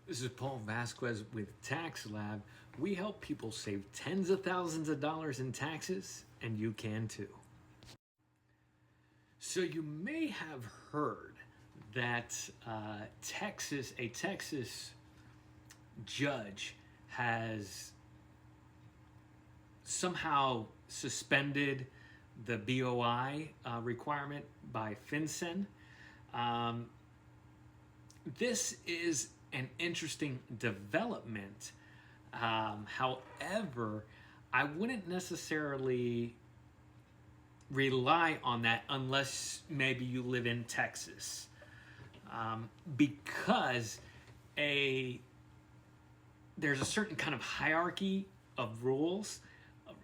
This is Paul Vasquez with Tax Lab. We help people save tens of thousands of dollars in taxes, and you can too. So you may have heard that a Texas judge has somehow suspended the BOI requirement by FinCEN. This is an interesting development. However, I wouldn't necessarily rely on that unless maybe you live in Texas, because there's a certain kind of hierarchy of rules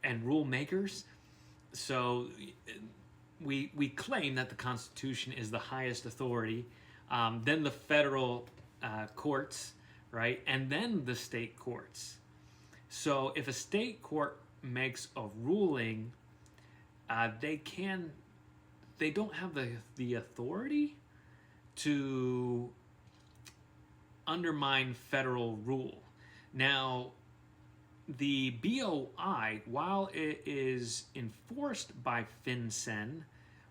and rule makers. So we claim that the Constitution is the highest authority, then the federal courts, right, and then the state courts. So if a state court makes a ruling, they don't have the authority to undermine federal rule. Now, the BOI, while it is enforced by FinCEN,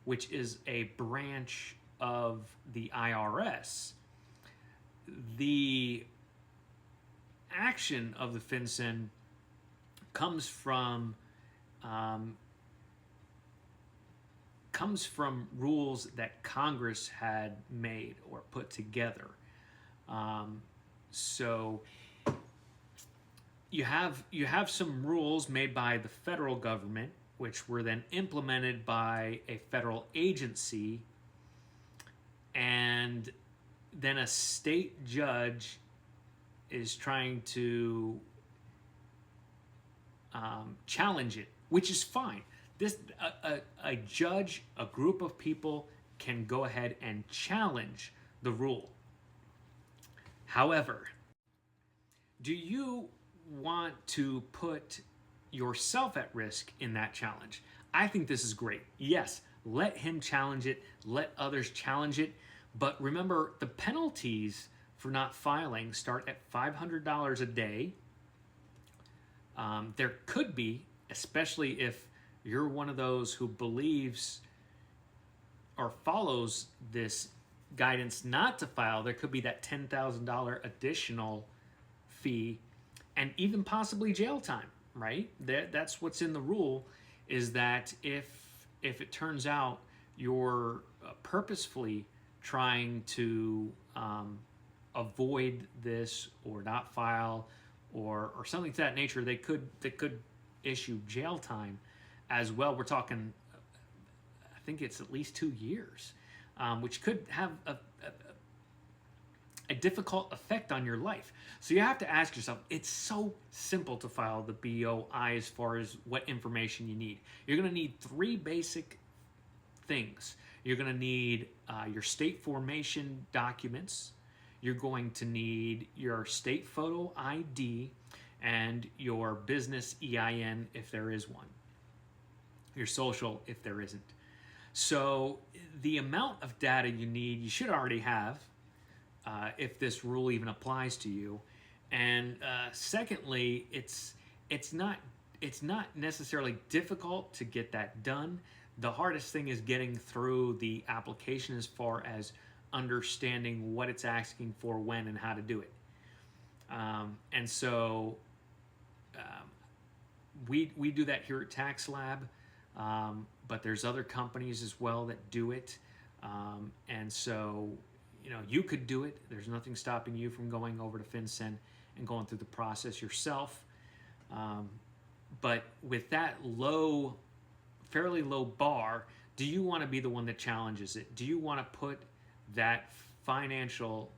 which is a branch of the IRS, the action of the FinCEN comes from rules that Congress had made or put together. So you have some rules made by the federal government, which were then implemented by a federal agency, and then a state judge is trying to challenge it, which is fine. A judge, a group of people can go ahead and challenge the rule. However, do you want to put yourself at risk in that challenge? I think this is great. Yes, let him challenge it, let others challenge it, but remember, the penalties for not filing start at $500 a day. There could be, especially if you're one of those who believes or follows this guidance not to file, there could be that $10,000 additional fee and even possibly jail time, right? That's what's in the rule, is that if it turns out you're purposefully trying to avoid this or not file or something to that nature, they could issue jail time as well. We're talking, I think it's at least 2 years, which could have a difficult effect on your life. So you have to ask yourself, it's so simple to file the BOI as far as what information you need. You're going to need 3 basic things. You're going to need your state formation documents. You're going to need your state photo ID and your business EIN if there is one. Your social if there isn't. So the amount of data you need, you should already have if this rule even applies to you. And secondly, it's not necessarily difficult to get that done. The hardest thing is getting through the application as far as understanding what it's asking for, when, and how to do it. And so we do that here at Tax Lab, but there's other companies as well that do it. And so, you could do it. There's nothing stopping you from going over to FinCEN and going through the process yourself. But with that fairly low bar, do you want to be the one that challenges it? Do you want to put that financial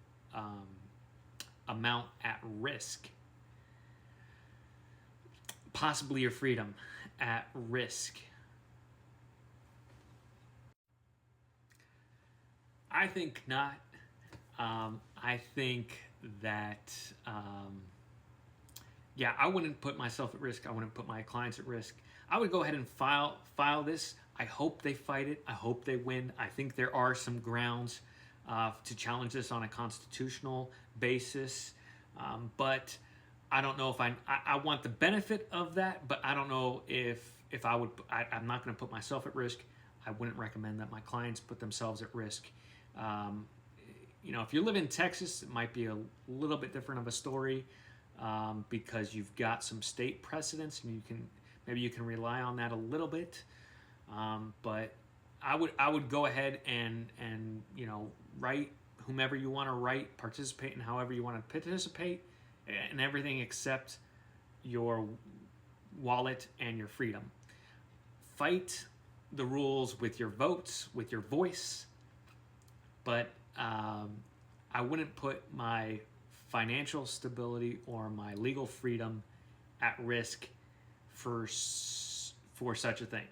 amount at risk? Possibly your freedom at risk? I think not. I think that, I wouldn't put myself at risk. I wouldn't put my clients at risk. I would go ahead and file this. I hope they fight it. I hope they win. I think there are some grounds to challenge this on a constitutional basis. But I don't know if I want the benefit of that, but I don't know if I'm not going to put myself at risk. I wouldn't recommend that my clients put themselves at risk. Um, if you live in Texas, it might be a little bit different of a story, because you've got some state precedents, and maybe you can rely on that a little bit. But I would go ahead and write whomever you want to write, participate in however you want to participate, and everything except your wallet and your freedom. Fight the rules with your votes, with your voice, but I wouldn't put my financial stability or my legal freedom at risk for such a thing.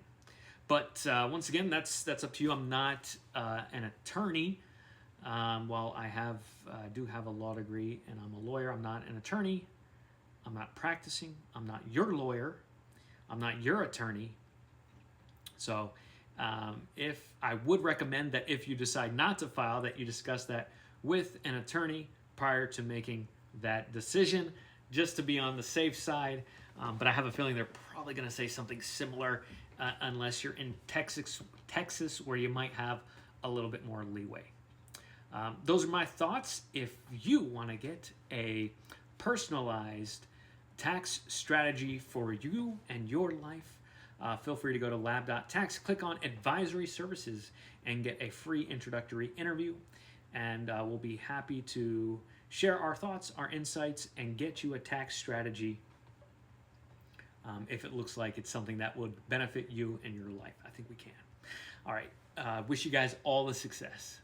But once again, that's up to you. I'm not an attorney. While I do have a law degree and I'm a lawyer, I'm not an attorney. I'm not practicing. I'm not your lawyer. I'm not your attorney. So if I would recommend that if you decide not to file, that you discuss that with an attorney prior to making that decision, just to be on the safe side. But I have a feeling they're probably going to say something similar, unless you're in Texas, where you might have a little bit more leeway. Those are my thoughts. If you want to get a personalized tax strategy for you and your life, feel free to go to lab.tax, click on advisory services, and get a free introductory interview. And we'll be happy to share our thoughts, our insights, and get you a tax strategy if it looks like it's something that would benefit you and your life. I think we can. All right. Wish you guys all the success.